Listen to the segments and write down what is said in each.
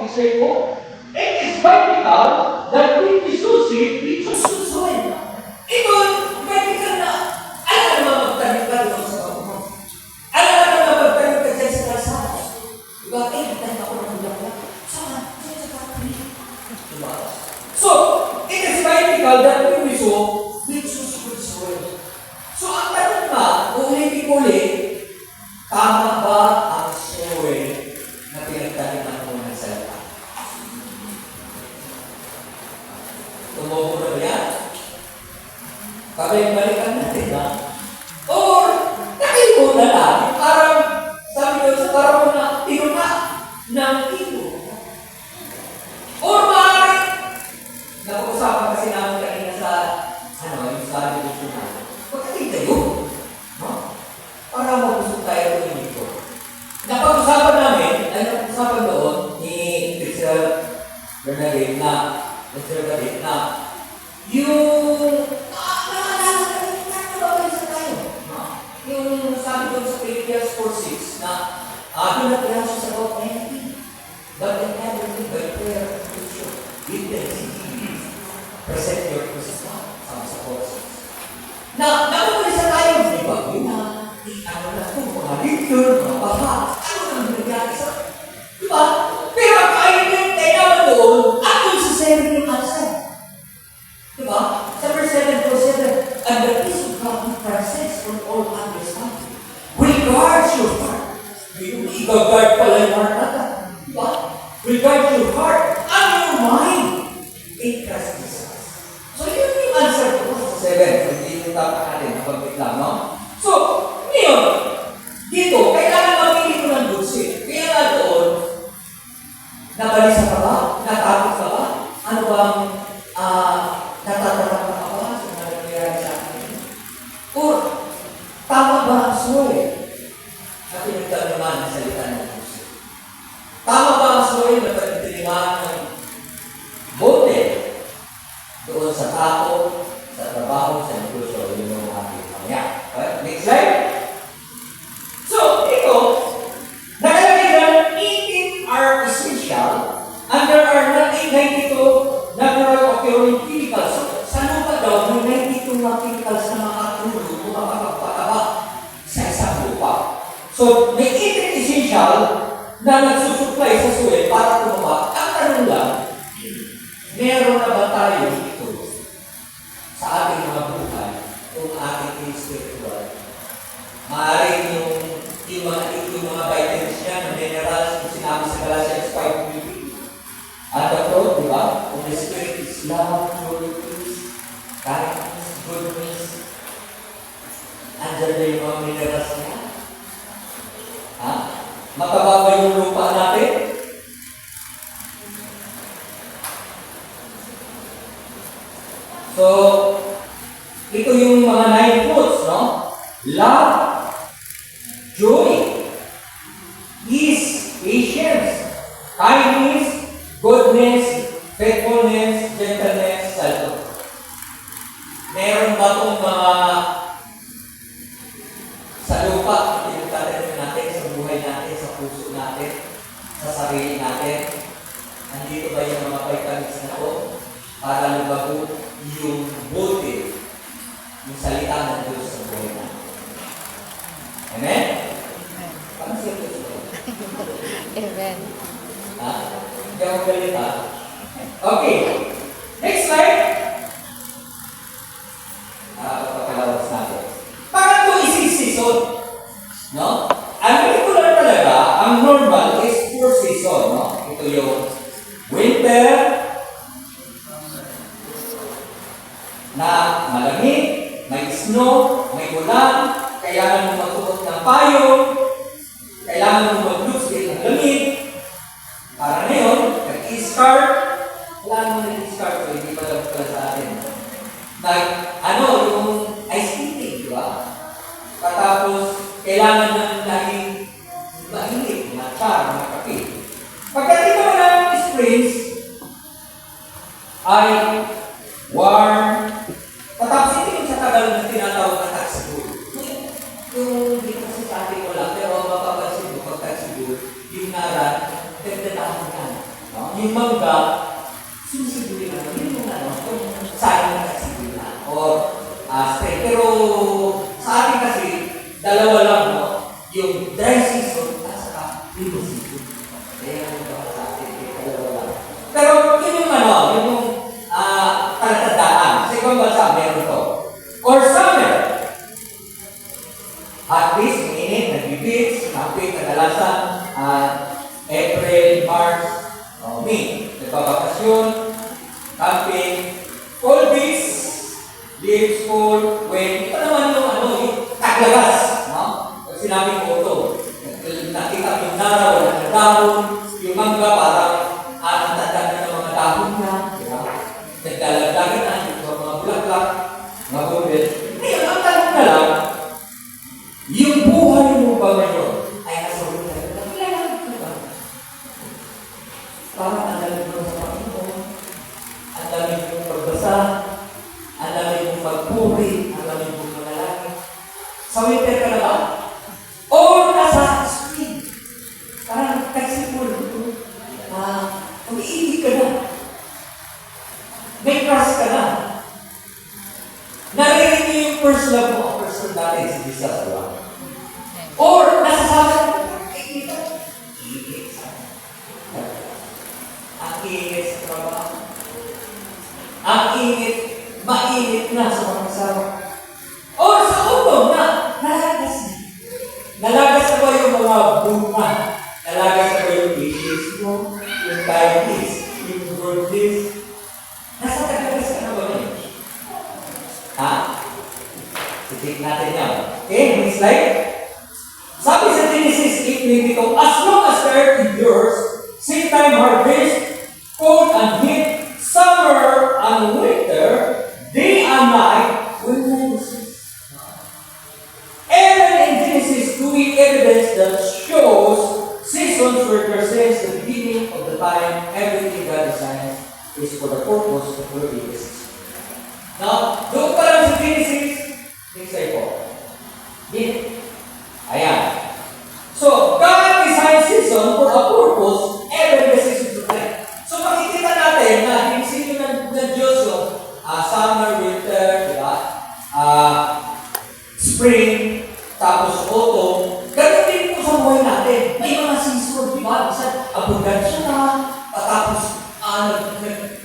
say mo, it is vital that we dissociate into susuin. Ito, vertical na. Alam naman magtanim ka doon sa pagmamahal. Alam naman magtanim ka dyan sa kalsada. Diba? Nagtanim ako ng bulaklak. Saan? Saan sa kapatid? Diba? So, it is vital that we so, with susuin. So, ang tanong nga, ulit-ulit, tama ba ang soil na pinagtaniman mo ng salita? Tumubo na ba yan? Pabalik-balikan natin, ha? Or, nakayo na lang, parang, sabi ko sa parang mo na, tinuna ng tito. Or maaaring, napag-usapan kasi namin kanina sa, yung sabi ko na, magkakita kayo, no? Para mag-usap tayo doon dito. Napag-usapan namin, ay napag-usapan doon ni Mr. Bernadette na, yung yung sabi doon sa Philippians 4:6 na do not be anxious about anything, but in everything by prayer and petition, with thanksgiving, present your requests sa 4:6. Na nakukulisa tayo, di ba? Yun na, ano na ito, mga leader, mga baha, ano nang nangyari sa, di ba? Pero ang kainin tayo naman doon, at kung sa 7 yung answer. Di ba? Sa verse 7, and the peace of God which transcends from all understanding will guard your heart. I-guard pala yung heart natin. Di ba? Will guard your heart and your mind in Christ Jesus. So, yun yung answer ko sa 7. Hindi yung tapak natin, napagpit lang, no? So, ngayon, dito, kailangan mamili ko ng good seed. Kaya nga doon, nabalisa ka ba? Natakot ka ba? Ano bang natatarap ka ba sa mga nangyayari sa akin? Or, tama ba ang soil na pinagtaniman ng salita ng Diyos? Tama ba ang soil na pinagtaniman ng bote doon sa tao, sa trabaho, sa negosyo, yun yung ating pangya? Next slide. So, ito, nakalagay na 18 are essential and there are 92 natural occurring chemicals. So, sa lupa daw, may 92 na chemicals na makatulong o makapagpataba sa isang lupa. So, may 18 essential na nagsusupply sa soil para tumaba. Ang tanong lang, meron na ba tayo ito sa ating mga buhay kung ating spiritual? Maaaring yung mga vitamins niya, ng minerals, kung sinabi sa Galatians 5:20. At ito, di ba? Kung the Spirit is love, joy, peace, kindness, goodness, andyan na yung mga minerals niya. Ha? Mataba ba yung lupa natin? So, ito yung mga 9 fruits, no? Love, joy, peace, patience, kindness, goodness, faithfulness, gentleness, self-control. Meron ba itong mga sa lupa na pinagtatanim natin, sa buhay natin, sa puso natin, sa sarili natin? Nandito ba yung mga vitamins na ito para lumago yung bote, yung salita ng Diyos sa buhay natin? Amen? Paano siya ito? Amen. Ha? Hindi ako galit, ha? Okay. Next slide. Papakalawas natin. Pangatlo is season. No? Ang regular talaga, ang normal is 4 season. No? Ito yung winter, na malamig, may snow, may ulan, kailangan mo magsuot ng payong, kailangan mo mag-loose ng lamig. Para ngayon, nag-i-scarf, wala mo nag-i-scarf, so hindi pa dapat pala sa atin. Yung ice skating, di ba? Patapos, kailangan ng laging mainit, matcha, mga kape. Pagdating naman ng springs, ay warm. Patapos hindi yung sa tagal na tinatawag na taxibool. Yung dito kasi sa atin wala, pero mapapansin mo pag taxibool, yung naran, dagdadahan yan. No? yung mangga, sinisibuli na, yun yung ano, yung sayang na sibula. Or, straight. Pero, sa atin kasi, dalawa lang, no? Yung dry season, at saka rainy season. Kaya yung sa atin, dalawa lang. Pero, yun yung ano, yun yung talatandaan. Sa ibang bansa, meron to. Or summer. At least, mainit, nag-beach, camping, kadalasan, April, March, May. Nagbabakasyon, camping, cold beach, leaves fall, when, ito naman yung ano, yung taglabas, no? Pag sinabi ko ito, nakita yung nara, wala na dahon, yung mangga, parang tanda na ng mga dahon na, di ba? Nagdalagdagan na, yung mga bulaklak, mga bubel. Ngayon, ang tanong na lang, yung buhay mo ba ngayon ay nasa ulit na kailangan ko ba? Parang ang dami mo sa Panginoon, ang dami mong pagbasa, ang dami mong magpuri, ang dami mong manalangin. Sa winter ka na ba? O nasa spring? Parang kagsipul. Umiibig ka na. May crush ka na. Narinig niyo yung first love mo, ang first love natin si Jesus, diba? Or, nasasabi ko, ito, iigit sa ang iigit sa trabaho. Ang init, mainit na sa mga kasama. Or sa ulo na, nalagas na. Nalagas na ba yung mga bunga? Nalagas na ba yung issues mo? Yung diabetes? Yung goodness? Nasa tagagas ka na ba yun? Ha? Sitik natin yan. Okay, next slide. Sabi sa Genesis 8:22, as long as the earth endures, seed time, harvest, cold and heat, summer and winter, day and night will never cease. Even in Genesis 2 evidence that shows seasons represents the beginning of the time. Everything God designs is for the purpose of the exists. Now, doon pa lang sa Genesis, next slide po. Ayan. So, God designed season for a purpose, every season to time. So, makikita natin na inisipin ng Diyos yung summer, winter, diba? Spring, tapos autumn. Ganun din po sa buhay natin. May mga season, diba? Minsan, abundansya na, tapos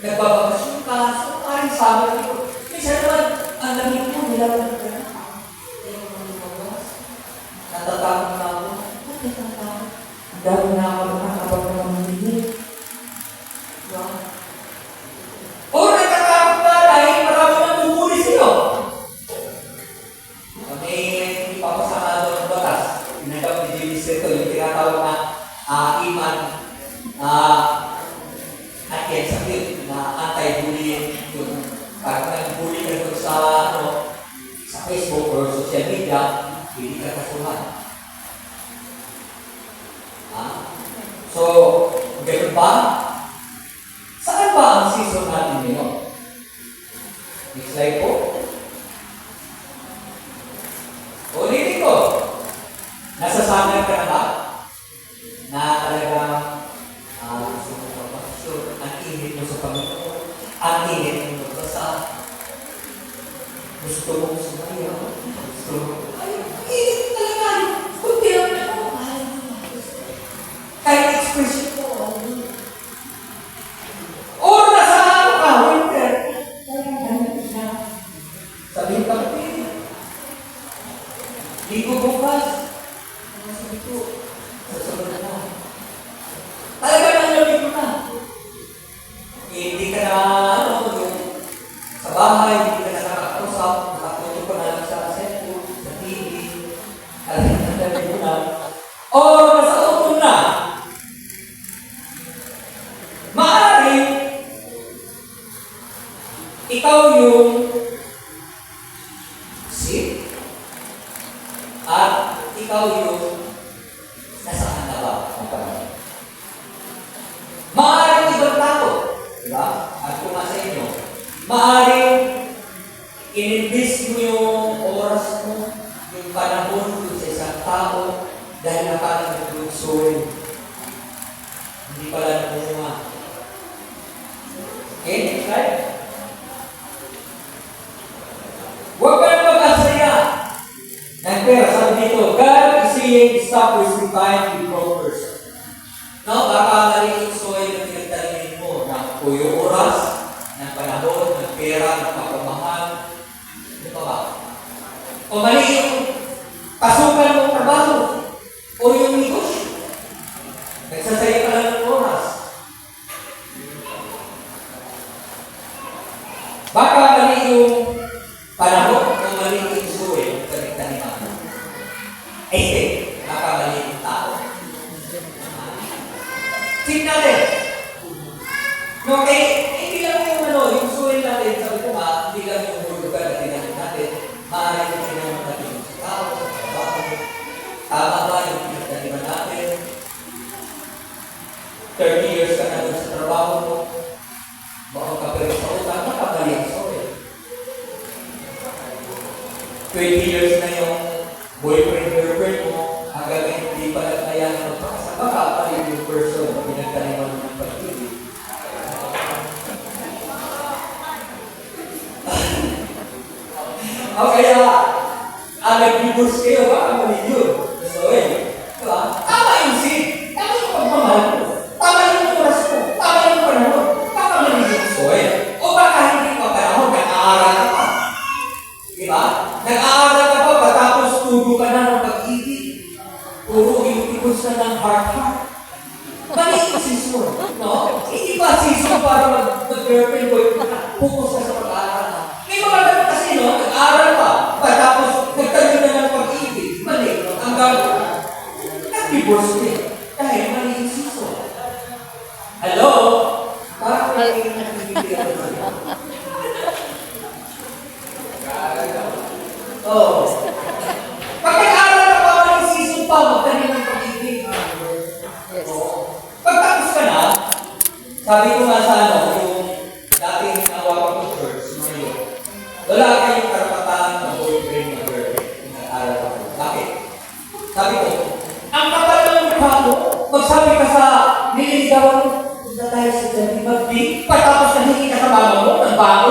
nagbabakasyon ka. So, parang summer dito. Minsan naman, ang lamig mo, nilawan ka na. Natatakot na ako. Ang dami na ako nakakabag na mamimili. O natatakot na dahil marami nang bumuli sa'yo. May hindi pa masama doon ng batas. Pinagap ni James ito, yung tinatawag na iman at yan sakit na anti-bullying. Yung parang nag-bully ka doon sa Facebook or social media, hindi ka kasuhan. So, ganun ba? Saan ba ang season natin ngayon? Next slide po. Ulitin ko. Nasasanay ka na ba? Na talagang gusto mo magpapasyon, ang init mo sa Panginoon, ang init mo magbasa, gusto mo sumaya, gusto mo, init talaga. Kunti lang na ako. Kahit expression ko, or nasa ano ka, winter, talagang ganito siya. Sabihin ka, ligo bukas. Sabi ko, sasabi na. Talaga nang lamig mo na. Hindi ka na, sa bahay, hindi ka na nakakausap, nakaputo ko na lang sa cellphone, sa TV, talaga nang lamig mo na. Or nasa utom na. Maaaring ikaw yung sick at ikaw yung nasa handa ba ng Panginoon. Maaaring ibang tao, di ba? At kung nasa inyo, maaaring in-invest mo yung oras mo, yung panahon mo sa isang tao dahil nakala ng luksuin. Hindi pala namunga. Okay, next slide. Huwag ka na mag-asaya ng pera. Sabi dito, God is saying, stop wasting time with wrong person. No, baka mali yung soil na pinagtalimin mo ng yung oras, ng panahon, ng pera, ng pagmamahal. Ano pa ba? O mali yung pasukan mong trabaho o yung negosyo. Nagsasaya ka lang ng oras. Baka mali yung panahon o mali yung soil na pinagtaliman mo. Baka mali yung tao. Check natin. Okay, hindi lang yung soil natin, sabi ko nga, hindi lang yung hulugan na tinanong natin, maaaring yung tinanong natin yung sa tao, sa trabaho, tama ba yung pinagtaniman natin? 30 years ka na doon sa trabaho mo, baka ka pero sa utang, nakabali ang soil. 20 years na yung boyfriend, girlfriend mo, hanggang ngayon hindi pa lang kaya na magpakasama, baka pa yung person na pinagtaniman mo ng pag-ibig. O kaya, nag-divorce kayo, baka mali yun. So, diba? Tama yung sin. Tama yung pagmamahal ko. Tama yung oras ko. Tama yung panahon. Baka mali yung soil. O baka hindi pa panahon, nag-aaral ka pa. Diba? Nag-aaral ka pa, patapos tubo ka na ng pag-ibig. Puro yung na ng heart-heart. Mali yung season. No? Hindi ba season para mag-girlfriend boyfriend ka? Focus ka sa pag-aaral. May mga ganun kasi, no? Nag-aaral pa. Tapos, nagtayo na ng pag-ibig. Mali. Ang gagawin. Nag-divorce din. Dahil mali yung season. Hello? Parang may nag-ibig ako sa'yo. Oh. Pag nag-aaral na pa mali yung season pa, magtayo ng pag-ibig. Yes. Pagtapos ka na, sabi ko nga sa yung dating nawawa ko church, wala kayong karapatan ng boyfriend na girlfriend kung nag-aaral ako. Bakit? Sabi ko, ang kapal ng mukha mo, magsabi ka sa nililigawan mo, punta tayo sa Jollibee, pagtapos nahingi ka sa mama mo, ng bago,